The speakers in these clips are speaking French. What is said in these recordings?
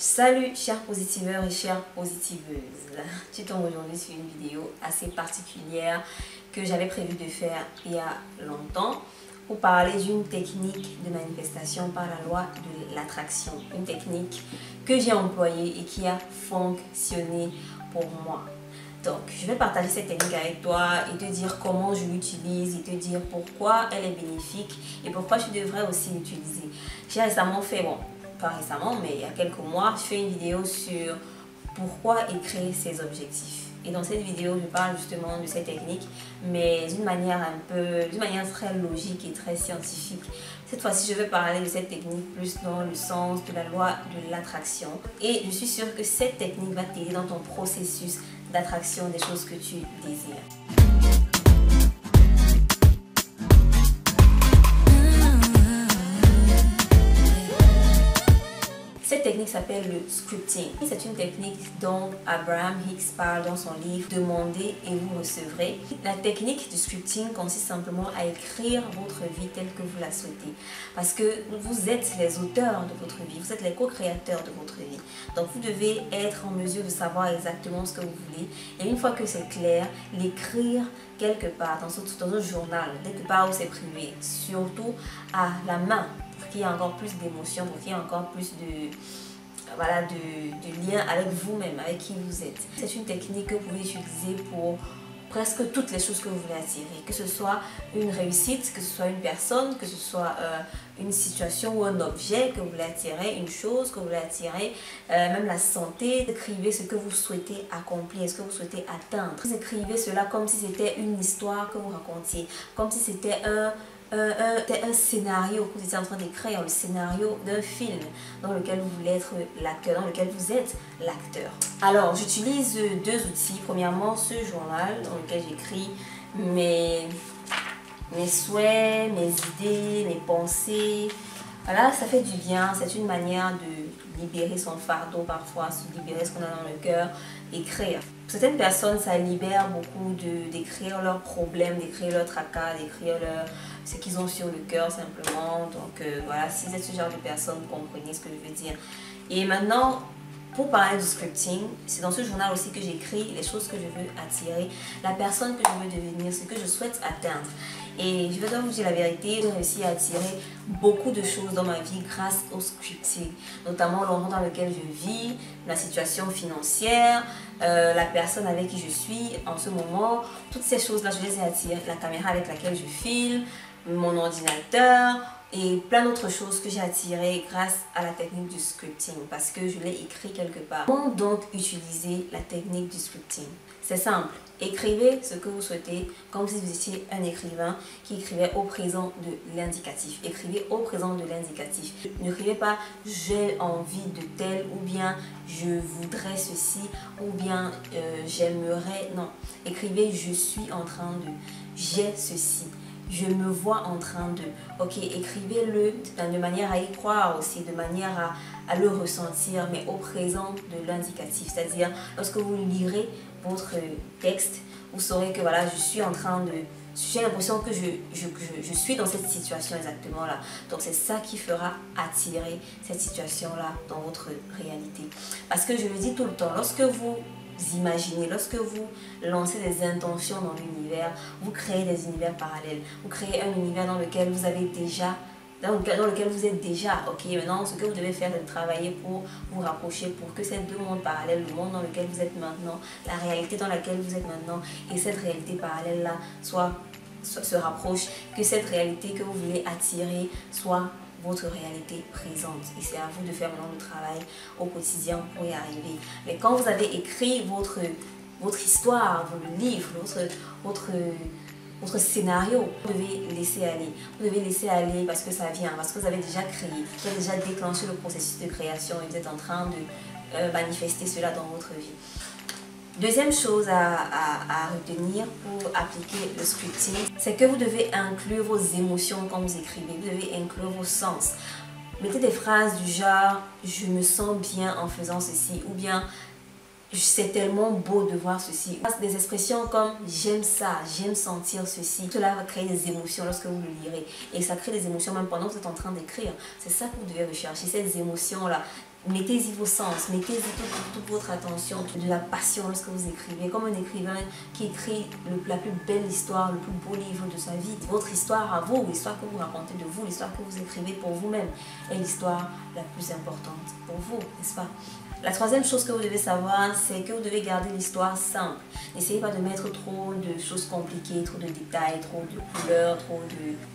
Salut chers positiveurs et chères positiveuses. Tu tombes aujourd'hui sur une vidéo assez particulière que j'avais prévu de faire il y a longtemps pour parler d'une technique de manifestation par la loi de l'attraction. Une technique que j'ai employée et qui a fonctionné pour moi. Donc, je vais partager cette technique avec toi et te dire comment je l'utilise et te dire pourquoi elle est bénéfique et pourquoi tu devrais aussi l'utiliser. J'ai récemment fait, pas récemment, mais il y a quelques mois, je fais une vidéo sur pourquoi écrire ses objectifs. Et dans cette vidéo, je parle justement de cette technique, mais d'une manière très logique et très scientifique. Cette fois-ci, je vais parler de cette technique plus dans le sens de la loi de l'attraction. Et je suis sûre que cette technique va t'aider dans ton processus d'attraction des choses que tu désires. Cette technique s'appelle le scripting. C'est une technique dont Abraham Hicks parle dans son livre « Demandez et vous recevrez ». La technique du scripting consiste simplement à écrire votre vie telle que vous la souhaitez. Parce que vous êtes les auteurs de votre vie, vous êtes les co-créateurs de votre vie. Donc vous devez être en mesure de savoir exactement ce que vous voulez. Et une fois que c'est clair, l'écrire quelque part dans un journal, quelque part où c'est privé, surtout à la main. Pour qu'il y ait encore plus d'émotions, pour qu'il y ait encore plus de lien avec vous-même, avec qui vous êtes. C'est une technique que vous pouvez utiliser pour presque toutes les choses que vous voulez attirer. Que ce soit une réussite, que ce soit une personne, que ce soit une situation ou un objet que vous voulez attirer, une chose que vous voulez attirer, même la santé. Écrivez ce que vous souhaitez accomplir, ce que vous souhaitez atteindre. Vous écrivez cela comme si c'était une histoire que vous racontiez, comme si c'était un scénario que vous étiez en train d'écrire, le scénario d'un film dans lequel vous voulez être l'acteur, dans lequel vous êtes l'acteur. Alors, j'utilise deux outils. Premièrement, ce journal dans lequel j'écris mes souhaits, mes idées, mes pensées. Voilà, ça fait du bien. C'est une manière de libérer son fardeau parfois, se libérer ce qu'on a dans le cœur, écrire. Pour certaines personnes, ça libère beaucoup d'écrire leurs problèmes, d'écrire leurs tracas, d'écrire ce qu'ils ont sur le cœur simplement. Donc voilà, si vous êtes ce genre de personne, vous comprenez ce que je veux dire. Et maintenant, pour parler du scripting, c'est dans ce journal aussi que j'écris les choses que je veux attirer, la personne que je veux devenir, ce que je souhaite atteindre. Et je vais vous dire la vérité, j'ai réussi à attirer beaucoup de choses dans ma vie grâce au scripting. Notamment l'endroit dans lequel je vis, la situation financière, la personne avec qui je suis en ce moment. Toutes ces choses-là, je les ai attirées. La caméra avec laquelle je filme, mon ordinateur et plein d'autres choses que j'ai attirées grâce à la technique du scripting parce que je l'ai écrit quelque part. Comment donc utiliser la technique du scripting? C'est simple. Écrivez ce que vous souhaitez comme si vous étiez un écrivain qui écrivait au présent de l'indicatif. Écrivez au présent de l'indicatif. N'écrivez pas « j'ai envie de tel » ou bien « je voudrais ceci » ou bien « j'aimerais ». Non. Écrivez « je suis en train de »,« j'ai ceci ». Je me vois en train de... Ok, écrivez-le de manière à y croire aussi, de manière à le ressentir, mais au présent de l'indicatif. C'est-à-dire, lorsque vous lirez votre texte, vous saurez que voilà, je suis en train de... J'ai l'impression que je suis dans cette situation exactement là. Donc c'est ça qui fera attirer cette situation-là dans votre réalité. Parce que je le dis tout le temps, lorsque vous imaginez, lorsque vous lancez des intentions dans l'univers, vous créez des univers parallèles. Vous créez un univers dans lequel vous avez déjà, dans lequel vous êtes déjà. Ok, maintenant ce que vous devez faire, c'est de travailler pour vous rapprocher, pour que ces deux mondes parallèles, le monde dans lequel vous êtes maintenant, la réalité dans laquelle vous êtes maintenant, et cette réalité parallèle-là se rapproche, que cette réalité que vous voulez attirer soit votre réalité présente. Et c'est à vous de faire maintenant le travail au quotidien pour y arriver. Mais quand vous avez écrit votre histoire, votre livre, votre scénario, vous devez laisser aller. Vous devez laisser aller parce que ça vient, parce que vous avez déjà créé, vous avez déjà déclenché le processus de création et vous êtes en train de manifester cela dans votre vie. Deuxième chose à retenir pour appliquer le scripting, c'est que vous devez inclure vos émotions quand vous écrivez, vous devez inclure vos sens. Mettez des phrases du genre « je me sens bien en faisant ceci » ou bien « c'est tellement beau de voir ceci ». Des expressions comme « j'aime ça »,« j'aime sentir ceci ». Cela va créer des émotions lorsque vous le lirez et ça crée des émotions même pendant que vous êtes en train d'écrire. C'est ça que vous devez rechercher, ces émotions-là. Mettez-y vos sens, mettez-y toute votre attention, de la passion lorsque vous écrivez. Comme un écrivain qui écrit la plus belle histoire, le plus beau livre de sa vie. Votre histoire à vous, l'histoire que vous racontez de vous, l'histoire que vous écrivez pour vous-même est l'histoire la plus importante pour vous, n'est-ce pas? La troisième chose que vous devez savoir, c'est que vous devez garder l'histoire simple. N'essayez pas de mettre trop de choses compliquées, trop de détails, trop de couleurs,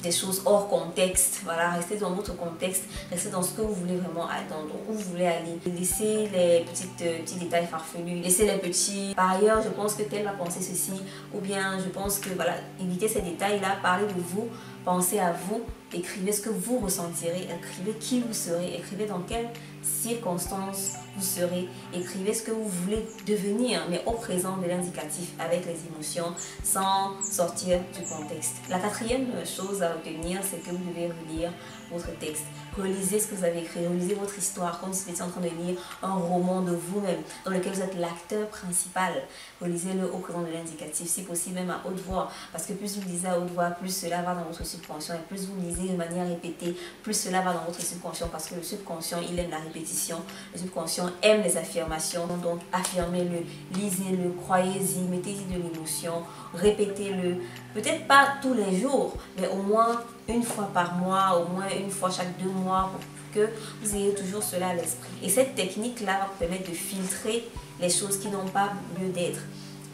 des choses hors contexte. Voilà, restez dans votre contexte, restez dans ce que vous voulez vraiment, dans où vous voulez aller. Laissez les petits détails farfelus, laissez les petits. Par ailleurs, je pense que tel va penser ceci, ou bien je pense que, voilà, évitez ces détails-là, parlez de vous, pensez à vous, écrivez ce que vous ressentirez, écrivez qui vous serez, écrivez dans quelles circonstances vous serez, écrivez ce que vous voulez devenir, mais au présent de l'indicatif avec les émotions, sans sortir du contexte. La quatrième chose à retenir, c'est que vous devez relire votre texte. Relisez ce que vous avez écrit, relisez votre histoire, comme si vous étiez en train de lire un roman de vous-même, dans lequel vous êtes l'acteur principal. Relisez-le au présent de l'indicatif, si possible même à haute voix, parce que plus vous lisez à haute voix, plus cela va dans votre subconscient, et plus vous lisez de manière répétée, plus cela va dans votre subconscient, parce que le subconscient, il aime la répétition, le subconscient aime les affirmations, donc affirmez-le, lisez-le, croyez-y, mettez-y de l'émotion, répétez-le, peut-être pas tous les jours, mais au moins une fois par mois, au moins une fois chaque 2 mois, pour que vous ayez toujours cela à l'esprit. Et cette technique-là va vous permettre de filtrer les choses qui n'ont pas lieu d'être.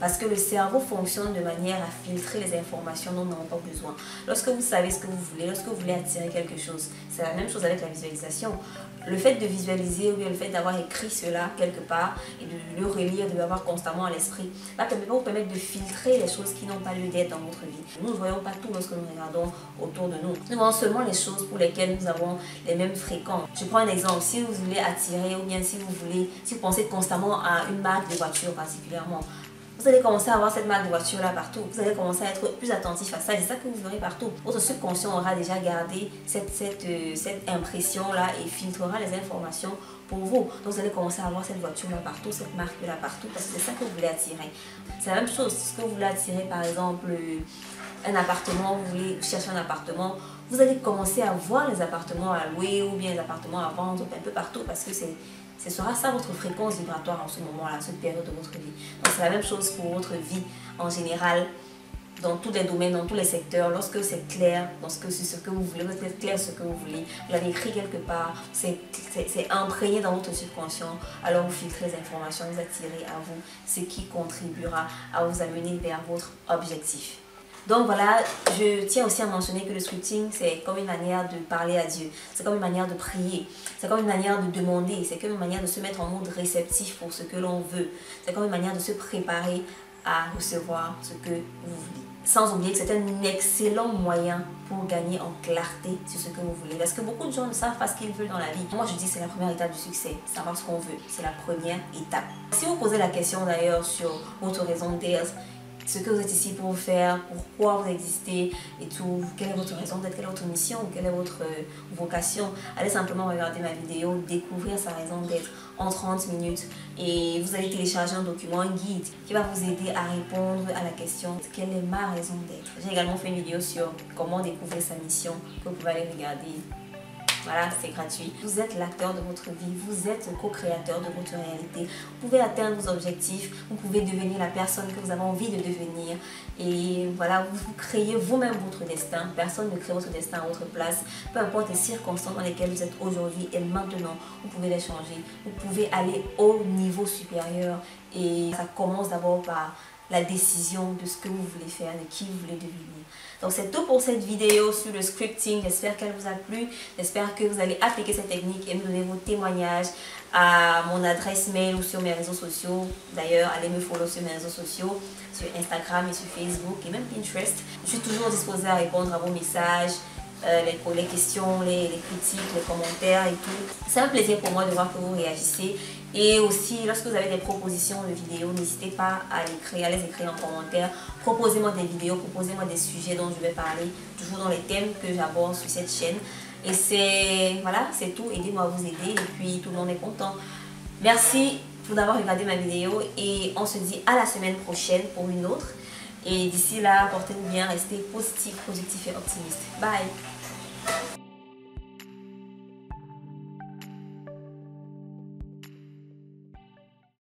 Parce que le cerveau fonctionne de manière à filtrer les informations dont nous n'avons pas besoin. Lorsque vous savez ce que vous voulez, lorsque vous voulez attirer quelque chose, c'est la même chose avec la visualisation. Le fait de visualiser ou bien le fait d'avoir écrit cela quelque part et de le relire, de l'avoir constamment à l'esprit, va vous permettre de filtrer les choses qui n'ont pas lieu d'être dans votre vie. Nous ne voyons pas tout lorsque nous regardons autour de nous. Nous voyons seulement les choses pour lesquelles nous avons les mêmes fréquences. Je prends un exemple. Si vous voulez attirer ou bien si vous pensez constamment à une marque de voiture particulièrement, vous allez commencer à avoir cette marque de voiture là partout. Vous allez commencer à être plus attentif à ça. C'est ça que vous verrez partout. Votre subconscient aura déjà gardé cette impression là et filtrera les informations pour vous. Donc vous allez commencer à avoir cette voiture là partout, cette marque là partout, parce que c'est ça que vous voulez attirer. C'est la même chose. Ce que vous voulez attirer, par exemple, un appartement, vous voulez chercher un appartement, vous allez commencer à voir les appartements à louer ou bien les appartements à vendre un peu partout, parce que ce sera ça votre fréquence vibratoire en ce moment-là, cette période de votre vie. Donc c'est la même chose pour votre vie en général, dans tous les domaines, dans tous les secteurs. Lorsque c'est clair, lorsque c'est ce que vous voulez, vous êtes clair sur ce que vous voulez, vous l'avez écrit quelque part, c'est imprégné dans votre subconscient, alors vous filtrez les informations, vous attirez à vous ce qui contribuera à vous amener vers votre objectif. Donc voilà, je tiens aussi à mentionner que le scripting, c'est comme une manière de parler à Dieu. C'est comme une manière de prier. C'est comme une manière de demander. C'est comme une manière de se mettre en mode réceptif pour ce que l'on veut. C'est comme une manière de se préparer à recevoir ce que vous voulez. Sans oublier que c'est un excellent moyen pour gagner en clarté sur ce que vous voulez. Parce que beaucoup de gens ne savent pas ce qu'ils veulent dans la vie. Moi, je dis que c'est la première étape du succès. Savoir ce qu'on veut. C'est la première étape. Si vous posez la question d'ailleurs sur votre raison d'être, ce que vous êtes ici pour faire, pourquoi vous existez et tout, quelle est votre raison d'être, quelle est votre mission, quelle est votre vocation. Allez simplement regarder ma vidéo, découvrir sa raison d'être en 30 minutes et vous allez télécharger un document, un guide qui va vous aider à répondre à la question quelle est ma raison d'être. J'ai également fait une vidéo sur comment découvrir sa mission que vous pouvez aller regarder. Voilà, c'est gratuit. Vous êtes l'acteur de votre vie, vous êtes le co-créateur de votre réalité. Vous pouvez atteindre vos objectifs, vous pouvez devenir la personne que vous avez envie de devenir. Et voilà, vous créez vous-même votre destin. Personne ne crée votre destin à votre place. Peu importe les circonstances dans lesquelles vous êtes aujourd'hui et maintenant, vous pouvez les changer. Vous pouvez aller au niveau supérieur. Et ça commence d'abord par la décision de ce que vous voulez faire, de qui vous voulez devenir. Donc c'est tout pour cette vidéo sur le scripting. J'espère qu'elle vous a plu. J'espère que vous allez appliquer cette technique et me donner vos témoignages à mon adresse mail ou sur mes réseaux sociaux. D'ailleurs, allez me follow sur mes réseaux sociaux, sur Instagram et sur Facebook et même Pinterest. Je suis toujours disposée à répondre à vos messages, les questions, les critiques, les commentaires et tout. C'est un plaisir pour moi de voir que vous réagissez. Et aussi, lorsque vous avez des propositions de vidéos, n'hésitez pas à les écrire en commentaire. Proposez-moi des vidéos, proposez-moi des sujets dont je vais parler, toujours dans les thèmes que j'aborde sur cette chaîne. Et c'est tout. Aidez-moi à vous aider et puis tout le monde est content. Merci pour d'avoir regardé ma vidéo et on se dit à la semaine prochaine pour une autre. Et d'ici là, portez-vous bien, restez positif, productif et optimiste. Bye!